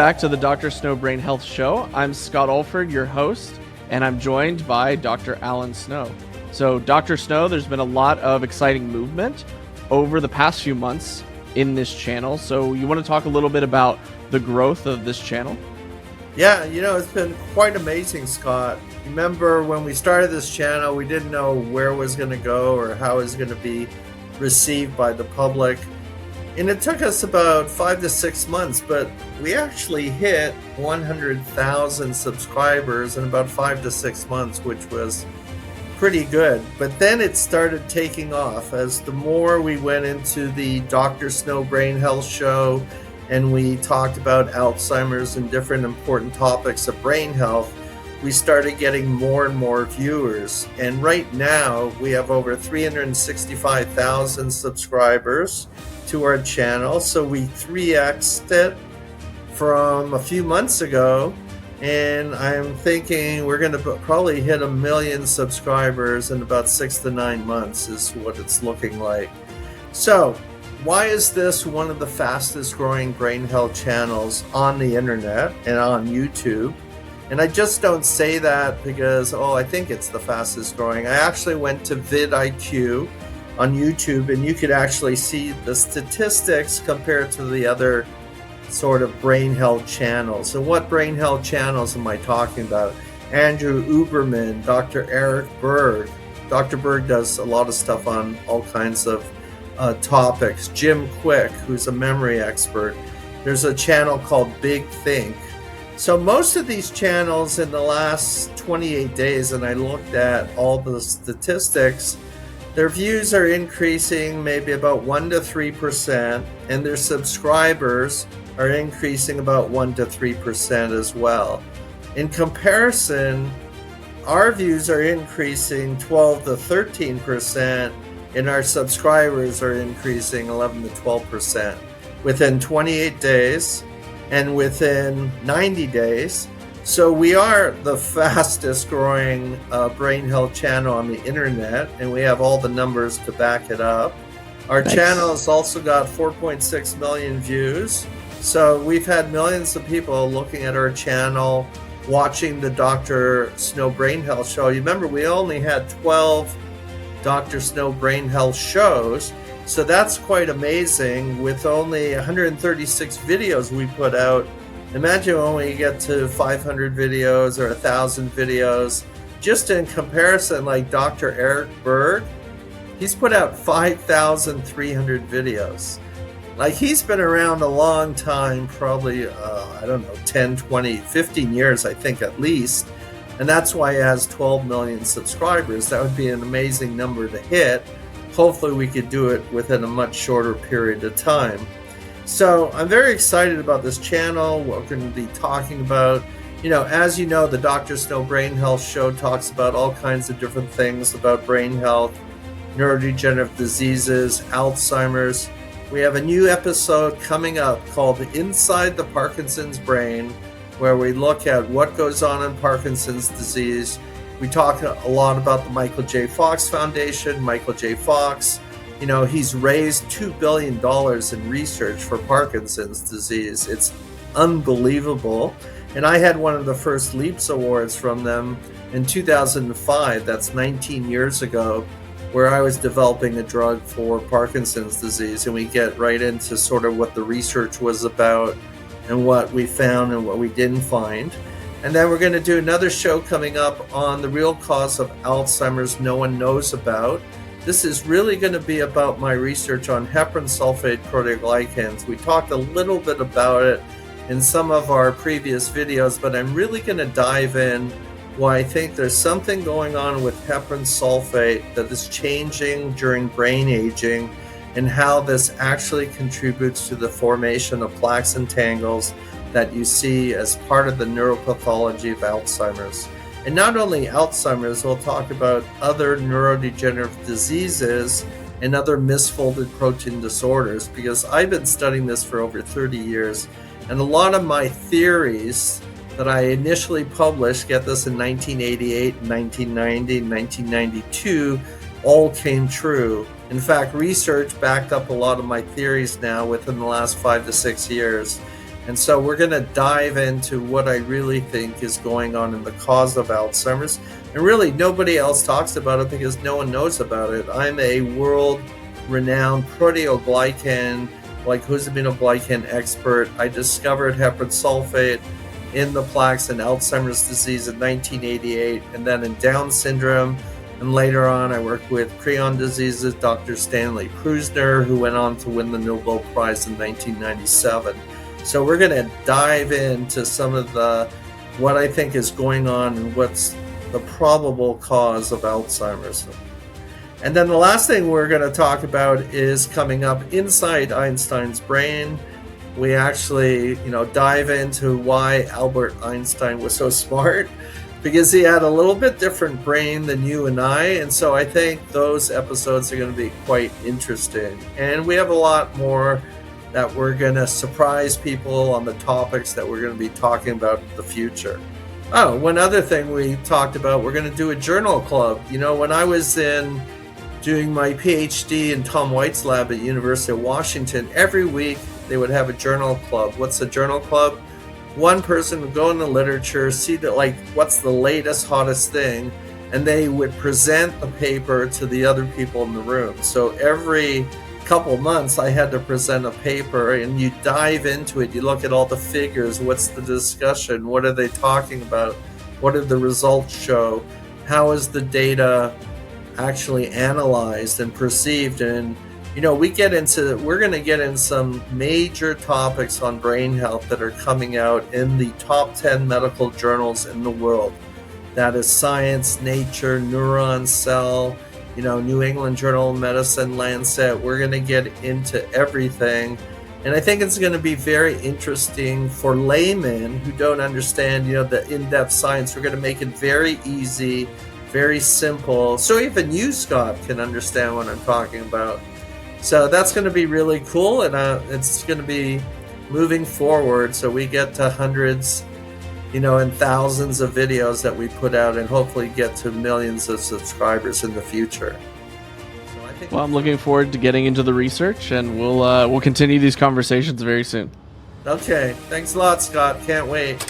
back to the Dr. Snow Brain Health Show. I'm Scott Alford, your host, and I'm joined by Dr. Alan Snow. So, Dr. Snow, there's been a lot of exciting movement over the past few months in this channel. So, you want to talk a little bit about the growth of this channel? Yeah, it's been quite amazing, Scott. Remember when we started this channel, we didn't know where it was going to go or how it was going to be received by the public. And it took us about 5 to 6 months, but we actually hit 100,000 subscribers in about 5 to 6 months, which was pretty good. But then it started taking off as the more we went into the Dr. Snow Brain Health show and we talked about Alzheimer's and different important topics of brain health, we started getting more and more viewers. And right now we have over 365,000 subscribers to our channel. So we 3x'd it from a few months ago. And I'm thinking we're going to probably hit 1 million subscribers in about 6 to 9 months is what it's looking like. So why is this one of the fastest growing brain health channels on the internet and on YouTube? And I just don't say that because, I think it's the fastest growing. I actually went to vidIQ on YouTube and you could actually see the statistics compared to the other sort of brain health channels. So what brain health channels am I talking about? Andrew Uberman, Dr. Eric Berg. Dr. Berg does a lot of stuff on all kinds of topics. Jim Quick, who's a memory expert. There's a channel called Big Think. So most of these channels in the last 28 days, and I looked at all the statistics, their views are increasing maybe about 1 to 3%, and their subscribers are increasing about 1 to 3% as well. In comparison, our views are increasing 12 to 13%, and our subscribers are increasing 11 to 12% within 28 days and within 90 days. So we are the fastest growing brain health channel on the internet, and we have all the numbers to back it up. Our channel has also got 4.6 million views. So we've had millions of people looking at our channel, watching the Dr. Snow Brain Health show. You remember we only had 12 Dr. Snow Brain Health shows. So that's quite amazing. With only 136 videos we put out, imagine when we get to 500 videos or 1,000 videos. Just in comparison, like Dr. Eric Berg, he's put out 5,300 videos. Like, he's been around a long time, probably, 10, 20, 15 years, I think at least. And that's why he has 12 million subscribers. That would be an amazing number to hit. Hopefully we could do it within a much shorter period of time. So I'm very excited about this channel, what we're going to be talking about. As you know, the Dr. Snow Brain Health show talks about all kinds of different things about brain health, neurodegenerative diseases, Alzheimer's. We have a new episode coming up called Inside the Parkinson's Brain, where we look at what goes on in Parkinson's disease. We talk a lot about the Michael J. Fox Foundation. Michael J. Fox, he's raised $2 billion in research for Parkinson's disease. It's unbelievable. And I had one of the first LEAPS awards from them in 2005. That's 19 years ago, where I was developing a drug for Parkinson's disease. And we get right into sort of what the research was about and what we found and what we didn't find. And then we're going to do another show coming up on the real cause of Alzheimer's no one knows about. This is really going to be about my research on heparan sulfate proteoglycans. We talked a little bit about it in some of our previous videos, but I'm really going to dive in why I think there's something going on with heparan sulfate that is changing during brain aging, and how this actually contributes to the formation of plaques and tangles that you see as part of the neuropathology of Alzheimer's. And not only Alzheimer's, we'll talk about other neurodegenerative diseases and other misfolded protein disorders, because I've been studying this for over 30 years. And a lot of my theories that I initially published, get this, in 1988, 1990, 1992, all came true. In fact, research backed up a lot of my theories now within the last 5 to 6 years. And so we're going to dive into what I really think is going on in the cause of Alzheimer's. And really, nobody else talks about it because no one knows about it. I'm a world-renowned proteoglycan, glycosaminoglycan expert. I discovered heparan sulfate in the plaques in Alzheimer's disease in 1988, and then in Down syndrome. And later on, I worked with prion diseases, Dr. Stanley Prusner, who went on to win the Nobel Prize in 1997. So we're going to dive into some of what I think is going on and what's the probable cause of Alzheimer's. And then the last thing we're going to talk about is coming up inside Einstein's brain. We actually, dive into why Albert Einstein was so smart, because he had a little bit different brain than you and I. And so I think those episodes are going to be quite interesting. And we have a lot more that we're going to surprise people on the topics that we're going to be talking about in the future. Oh, one other thing we talked about, we're going to do a journal club. When I was doing my PhD in Tom White's lab at University of Washington, every week they would have a journal club. What's a journal club? One person would go in the literature, see what's the latest, hottest thing, and they would present the paper to the other people in the room. So every couple months I had to present a paper, and you dive into it. You look at all the figures. What's the discussion? What are they talking about? What did the results show? How is the data actually analyzed and perceived? And we're going to get in some major topics on brain health that are coming out in the top 10 medical journals in the world. That is Science, Nature, Neuron, Cell, New England Journal of Medicine, Lancet. We're going to get into everything. And I think it's going to be very interesting for laymen who don't understand, the in-depth science. We're going to make it very easy, very simple, so even you, Scott, can understand what I'm talking about. So that's going to be really cool, and it's going to be moving forward, so we get to hundreds, and thousands of videos that we put out, and hopefully get to millions of subscribers in the future. Well, I'm looking forward to getting into the research, and we'll continue these conversations very soon. Okay, thanks a lot, Scott. Can't wait.